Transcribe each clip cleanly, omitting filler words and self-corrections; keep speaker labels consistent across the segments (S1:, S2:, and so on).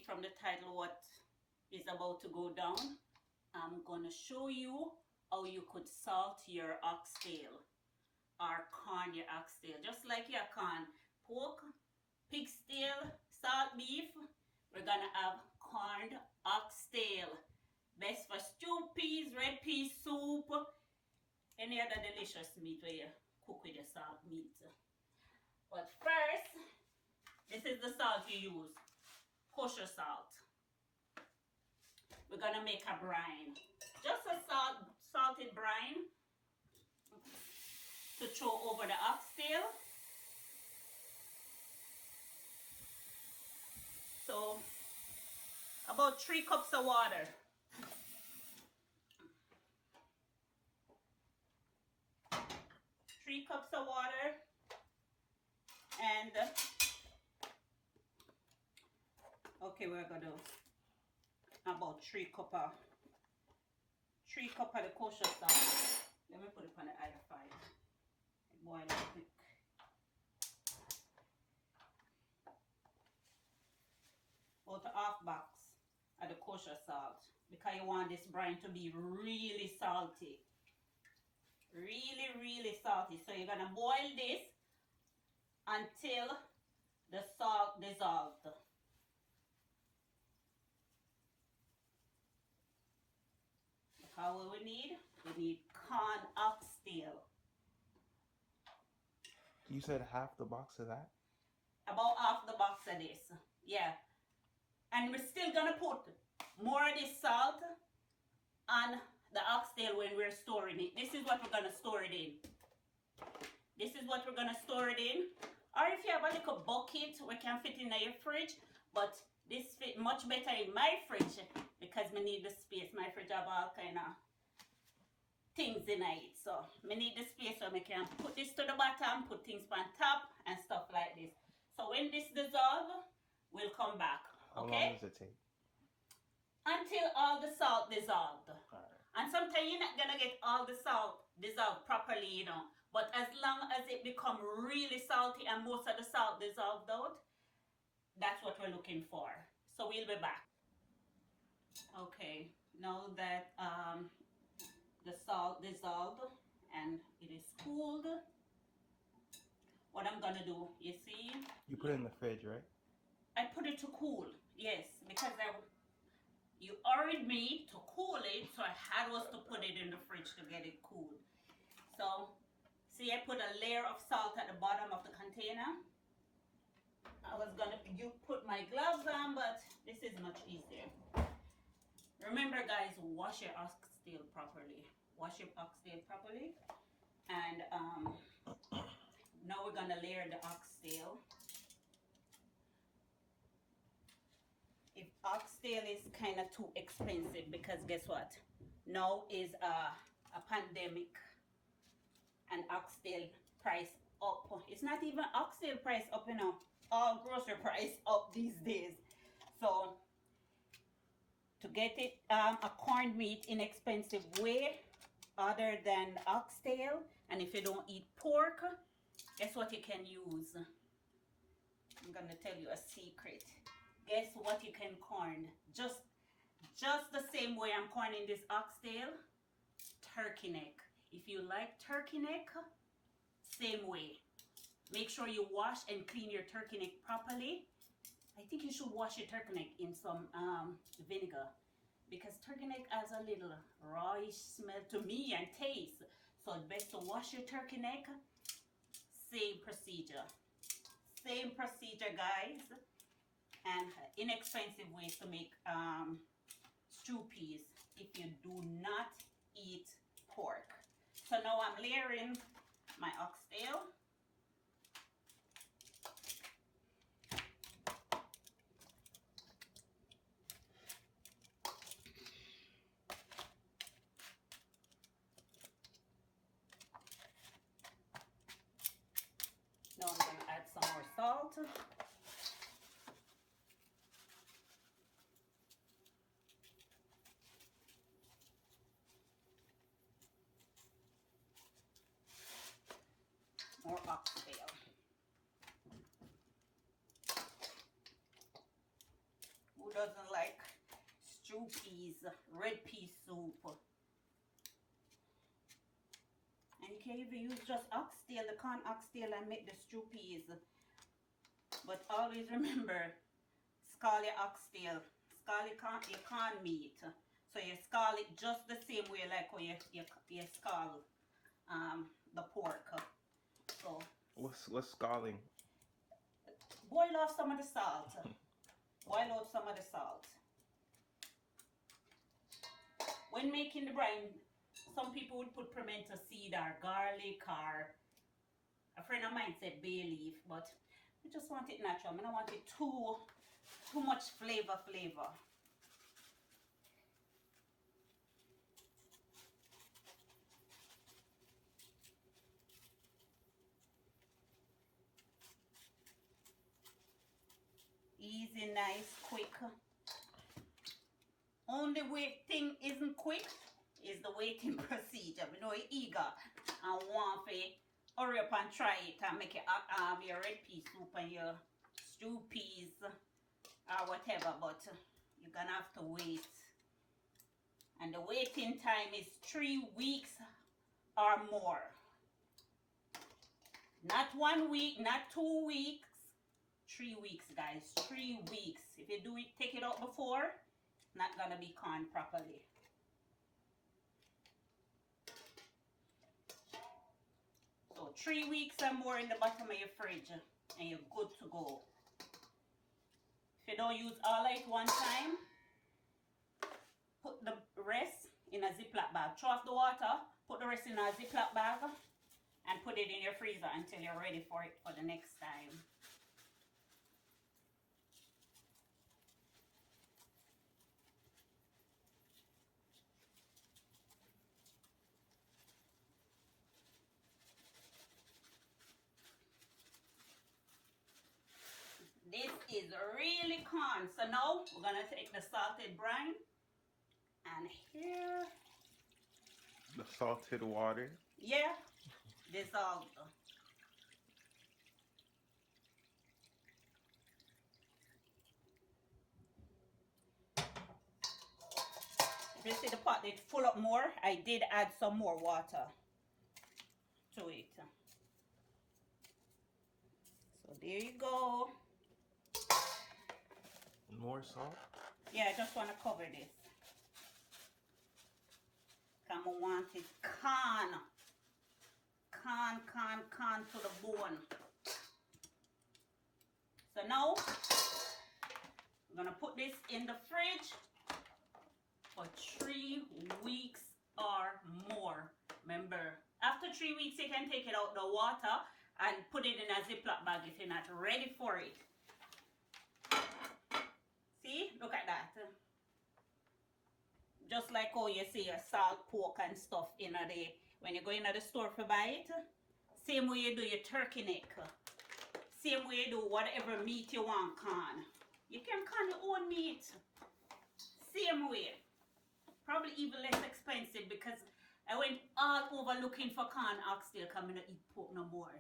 S1: see from the title what is about to go down. I'm gonna show you how you could salt your oxtail or corn your oxtail, just like your corn pork, pig tail, salt beef. We're gonna have corned oxtail, best for stew peas, red pea soup, any other delicious meat where you cook with your salt meat. But first, this is the salt you use, kosher salt. We're gonna make a brine, just a salted brine to throw over the oxtail. So about 3 cups of water. Three cups of water, and okay, we're gonna about 3 cup of the kosher salt. Let me put it on the other side. Boil it quick. About a half box of the kosher salt, because you want this brine to be really salty. Really salty. So you're gonna boil this until the salt dissolved. How will we need? We need corn oxtail.
S2: You said half the box of that?
S1: About half the box of this. Yeah. And we're still gonna put more of this salt on the oxtail when we're storing it. This is what we're gonna store it in. This is what we're gonna store it in. Or if you have a little bucket, we can fit in your fridge. But this fit much better in my fridge because we need the space. My fridge have all kind of things in it. So we need the space so we can put this to the bottom, put things on top and stuff like this. So when this dissolves, we'll come back. Okay?
S2: How long does it take?
S1: Until all the salt dissolved.
S2: Alright.
S1: And sometimes you're not gonna get all the salt dissolved properly, you know. But as long as it become really salty and most of the salt dissolved out, that's what we're looking for. So we'll be back. Okay, now that the salt dissolved and it is cooled, what I'm gonna do, you see?
S2: You put it in the fridge, right?
S1: I put it to cool, yes, because you ordered me to cool it, so I had was to put it in the fridge to get it cool. So, see, I put a layer of salt at the bottom of the container. I was gonna put my gloves on, but this is much easier. Remember, guys, wash your oxtail properly. Wash your oxtail properly. And now we're gonna layer the oxtail. If oxtail is kind of too expensive, because guess what? Now is a pandemic and oxtail price up. It's not even oxtail price up, you know. All grocery price up these days. So to get it a corned meat inexpensive way other than oxtail, and if you don't eat pork, guess what you can use? I'm gonna tell you a secret. Guess what you can corn? Just the same way I'm corning this oxtail, turkey neck. If you like turkey neck, same way. Make sure you wash and clean your turkey neck properly. I think you should wash your turkey neck in some vinegar, because turkey neck has a little rawish smell to me and taste. So it's best to wash your turkey neck. Same procedure. Same procedure, guys. And inexpensive ways to make stew peas if you do not eat pork. So now I'm layering my oxtail. Now I'm going to add some more salt. More oxtail. Who peas, red pea soup. And you can even use just oxtail, the corn oxtail, and make the stew peas. But always remember, scald your oxtail, scald your corn meat. So you scald it just the same way like how you scald the pork. So
S2: What's scalding?
S1: boil off some of the salt. Boil out some of the salt. When making the brine, some people would put pimento seed or garlic, or a friend of mine said bay leaf, but I just want it natural. I don't want it too much flavor. Easy, nice, quick. Only thing isn't quick is the waiting procedure. You know, you're eager and want to hurry up and try it and make your red pea soup and your stew peas or whatever, but you're gonna have to wait. And the waiting time is 3 weeks or more. Not 1 week, not 2 weeks. 3 weeks, guys. 3 weeks. If you do it, take it out before, not gonna be canned properly. So 3 weeks or more in the bottom of your fridge and you're good to go. If you don't use all at one time, put the rest in a Ziploc bag. Throw off the water, put the rest in a Ziploc bag and put it in your freezer until you're ready for it for the next time. This is really corn. So now we're gonna take the salted brine and here.
S2: The salted water.
S1: Yeah, dissolve. If you see the pot did full up more, I did add some more water to it. So there you go.
S2: More salt?
S1: Yeah, I just want to cover this. Come on, want it can to the bone. So now I'm gonna put this in the fridge for 3 weeks or more. Remember, after 3 weeks you can take it out the water and put it in a Ziploc bag if you're not ready for it. See, look at that. Just like how you see your salt pork and stuff in the when you go in the store to buy it. Same way you do your turkey neck. Same way you do whatever meat you want can. You can can your own meat. Same way. Probably even less expensive because I went all over looking for corn oxtail because I don't eat pork no more.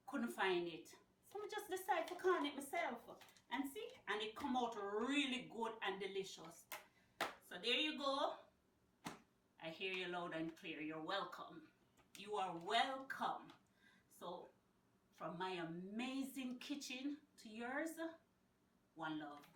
S1: Couldn't find it. So I just decided to can it myself. And see, and it come out really good and delicious. So there you go. I hear you loud and clear. You're welcome. You are welcome. So from my amazing kitchen to yours, one love.